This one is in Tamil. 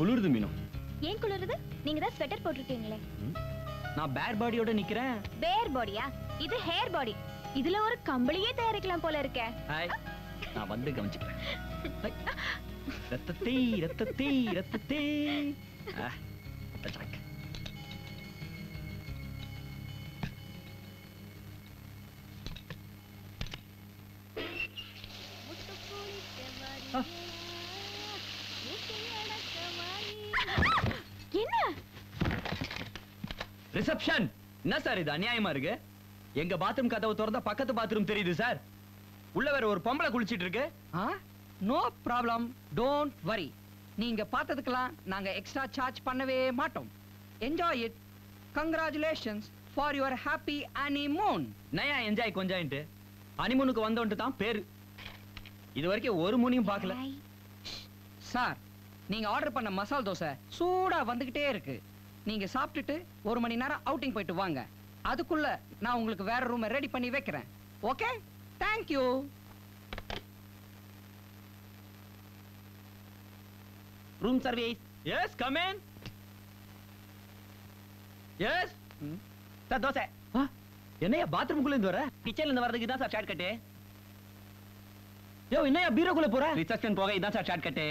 குளிருது மீனு. ஏன் குளிருது? நீங்க தான் ஸ்வெட்டர் போட்டுருக்கீங்களே. நான் பேர் பாடியோட நிக்கிறேன். பேர் பாடியா? இது ஹேர் பாடி. இதுல ஒரு கம்பளியே தயாரிக்கலாம் போல இருக்கே. நான் வந்து கவனிச்சுக்கிறேன். ரத்தத்தை ரத்தத்தை ரத்தத்தை. என்ன ரிசப்ஷன்? என்ன சார் இது அநியாயமா இருக்கு? எங்க பாத்ரூம் கதவு திறந்தா பக்கத்து பாத்ரூம் தெரியுது சார். உள்ள வேற ஒரு பொம்பளை குளிச்சிட்டு இருக்கு. No problem, don't worry. நீங்க பார்த்ததுக்கெல்லாம் நாங்க எக்ஸ்ட்ரா சார்ஜ் பண்ணவே மாட்டோம். Enjoy it. Congratulations for your happy honeymoon. நயா என்ஜாய் கொஞ்சாயிட்டு ஹனிமூனுக்கு வந்தோன்ட்டு தான் பேரு. இது வரைக்கும் ஒரு மூணியும் பார்க்கல. சார், நீங்க ஆர்டர் பண்ண மசால் தோசை சூடா வந்துகிட்டே இருக்கு. நீங்க சாப்பிட்டுட்டு 1 மணி நேரம் அவுட்டிங் போயிட்டு வாங்க. அதுக்குள்ள நான் உங்களுக்கு வேற ரூம் ரெடி பண்ணி வைக்கிறேன். Okay, thank you. Room service. Yes, come in. Yes sir, dosa. என்னையா பாத்ரூம்குள்ள இருந்து வர? கிச்சன்ல இருந்து வரதுக்கு தான் சார் ஷார்ட் கட். யோ, என்னையா பீரோக்குள்ள போற? ரிசப்ஷன் போக இதான் சார் ஷார்ட் கட்.